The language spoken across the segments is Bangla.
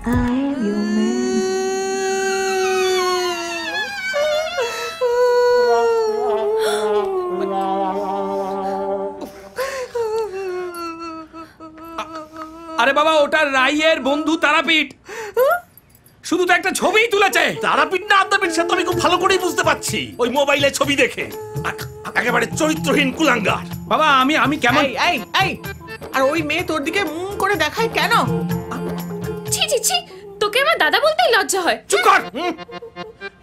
I am your man. আরে বাবা, ওটা রাইয়ের বন্ধু তারাপীঠ। শুধু তো একটা ছবিই তুলেছে। তারাপীঠ না আদ্যাপীঠ সে তো আমি খুব ভালো করেই বুঝতে পারছি ওই মোবাইলে ছবি দেখে। একেবারে চরিত্রহীন কুলাঙ্গার। বাবা আমি কেমন? এই আর ওই মেয়ে তোর দিকে মুখ করে দেখায় কেন? ছি ছি ছি, তোকে আমার দাদা বলতেই লজ্জা হয়। চুপ কর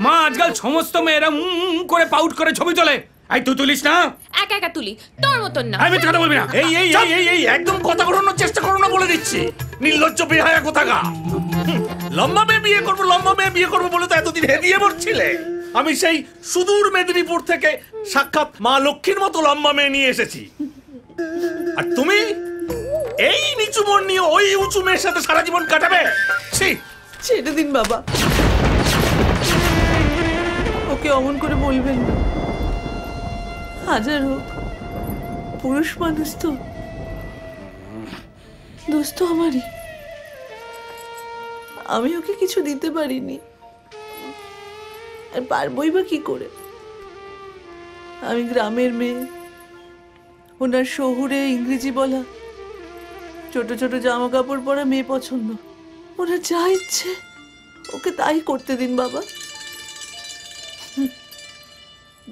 মা, আজকাল সমস্ত মেয়েরা করে পাউট করে ছবি তোলে। এই তুই তুলিস না? একা একা তুলি, তোর মতন না। আমি কথা বলবি না। এই এই এই এই একদম কথা ঘোরানোর চেষ্টা করো না বলে দিচ্ছি। নির্লজ্জ বেহায়া কোথাকা। লম্বা মেয়ে বিয়ে করবো, লম্বা মেয়ে বিয়ে করবো বলে তো এতদিন হেদিয়ে মরছিলে। আমি সেই সুদূর মেদিনীপুর থেকে সাক্ষাৎ মা লক্ষ্মীর মতো লম্বা মেয়ে নিয়ে এসেছি। আর তুমি এই নিচু মন নিয়ে ওই উঁচু মেয়ের সাথে সারা জীবন কাটাবে? ছেড়ে দিন বাবা, ওকে অমন করে বলবেন না। হাজার হোক পুরুষ মানুষ তো, দোষ তো আমারই। আমি ওকে কিছু দিতে পারিনি, আর পারবই বা কি করে? আমি গ্রামের মেয়ে, ওনার শহুরে ইংরেজি বলা, ছোট ছোট জামা কাপড় পরা মেয়ে পছন্দ। ওনার যা ইচ্ছে ওকে তাই করতে দিন বাবা।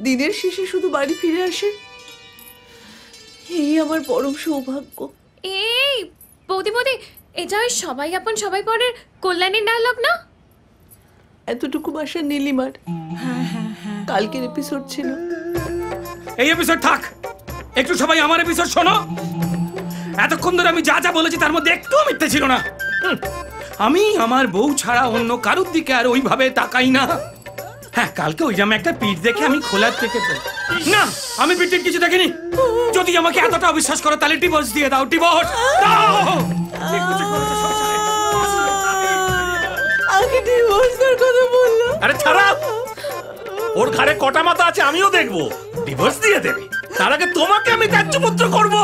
দিনের শেষে শুধু বাড়ি ফিরে আসে, এই আমার পরম সৌভাগ্য। এই বৌদি বৌদি, এটা ওই সবাই আপন সবাই পরের কল্যাণীর ডায়লগ না? এতটুকু বাসা নীলিমার। কালকের এপিসোড ছিল। এই এপিসোড থাক, একটু সবাই আমার এপিসোড শোনো। এতক্ষণ ধরে আমি যা যা বলেছি তার মধ্যে একটু মিথ্যে ছিল না। আমি আমার বউ ছাড়া অন্য কারোর দিকে আর ওইভাবে তাকাই না। হ্যাঁ, কালকে ওই জামা একটা পিঠ দেখে আমি খোলার থেকে না, আমি পিঠের কিছু দেখিনি। যদি আমাকে এতটা অবিশ্বাস করো তাহলে ডিভোর্স দিয়ে দাও, ডিভোর্স দাও। আগে ডিভোর্সের কথা বললো। আরে ছাড়া, ওর ঘাড়ে কটা মাথা আছে আমিও দেখবো। ডিভোর্স দিয়ে দেবে, তার আগে তোমাকে আমি ত্যায্যপুত্র করবো।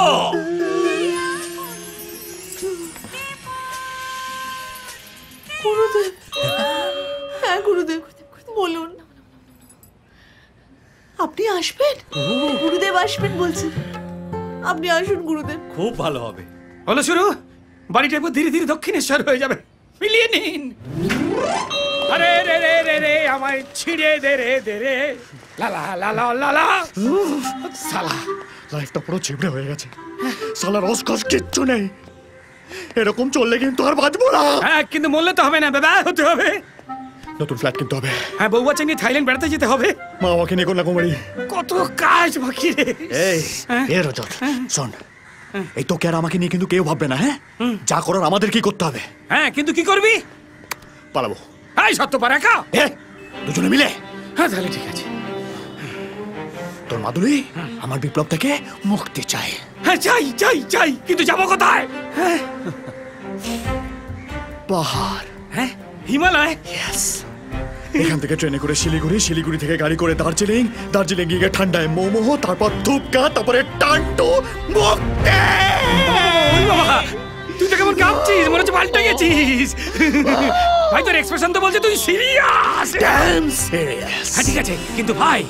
গুরুদেব, হ্যাঁ গুরুদেব বলুন। আপনি আসবেন? গুরুদেব আসবেন বলছেন, আপনি আসুন গুরুদেব। খুব ভালো হবে। হলো শুরু। বাড়িটা এবার ধীরে ধীরে দক্ষিণেশ্বর হয়ে যাবে। মিলিয়ে নিন। আরে রে রে রে রে আমায় ছিঁড়ে দে রে দে রে, লালা লালা লালা। সালা লাইফটা পুরো ছিবড়ে হয়ে গেছে। সালা রসকস কিচ্ছু নেই। এরকম চললে কিন্তু আর বাঁচবো না। হ্যাঁ, কিন্তু মরলে তো হবে না, বাবা হতে হবে। নতুন ফ্ল্যাট কিনতে হবে। হ্যাঁ, বউ বাচ্চা নিয়ে থাইল্যান্ড বেড়াতে যেতে হবে। মা আমাকে নিয়ে কন্যাকুমারী। কত কাজ বাকি রে। এই রজত শোন, এই তোকে আর আমাকে নিয়ে কিন্তু কেউ ভাববে না। হ্যাঁ, যা করার আমাদের কি করতে হবে। হ্যাঁ, কিন্তু কি করবি? পালাবো। এই সত্য পার একা? দুজনে মিলে। হ্যাঁ, তাহলে ঠিক আছে। তোর মাদুলি আমার বিপ্লব থেকে মুক্তি চাই। হ্যাঁ, চাই চাই চাই, কিন্তু যাবো কোথায়? পাহাড়। হ্যাঁ, হিমালয়। এখান থেকে ট্রেনে করে শিলিগুড়ি, শিলিগুড়ি থেকে গাড়ি করে দার্জিলিং, দার্জিলিং গিয়ে ঠান্ডায় মোমো, তারপর ধূপকা, তারপরে টান্টু মুক্তি। তুই তো কেমন কাঁপছিস, মনে হচ্ছে পাল্টে গেছিস। ভাই তোর এক্সপ্রেশন তো বলছে তুই সিরিয়াস। Damn serious. হ্যাঁ ঠিক আছে, কিন্তু ভাই,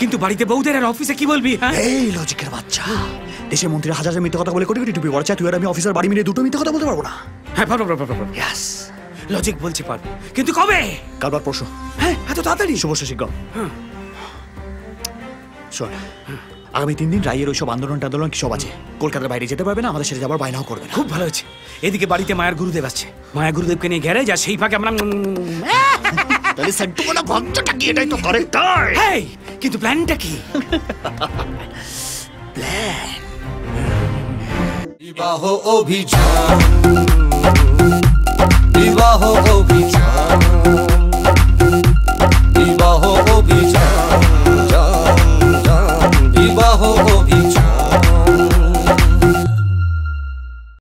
কিন্তু বাড়িতে বউদের আর অফিসে কি বলবি? এই লজিকের বাচ্চা, দেশের মন্ত্রী হাজার মিথ্যে কথা বলে কোটি কোটি টুপি পড়ছে, তুই আর আমি অফিসার বাড়ি মিলিয়ে দুটো মিথ্যে কথা বলতে পারবো না? হ্যাঁ পারবো। ইয়েস, লজিক বলছি পারবো, কিন্তু কবে? কালবার পরশু। হ্যাঁ, এত তাড়াতাড়ি? শুভ শীঘ্র। শোন, আগামী 3 দিন রাইয়ের ওইসব আন্দোলন কি সব আছে। কলকাতার বাইরে যেতে পারবে না, আমাদের সাথে যাবার বায়নাও করবে না। খুব ভালো হয়েছে। এদিকে বাড়িতে মায়ার গুরুদেব আসছে, মায়া গুরুদেবকে নিয়ে গ্যারেজ, আর সেই ফাঁকে আমরা তাহলে সেন্টুকোনা ভক্তটা কি? এটাই তো কারেক্টার। হেই, কিন্তু প্ল্যানটা কি? প্ল্যান বিবাহ অভিযান, বিবাহ অভিযান।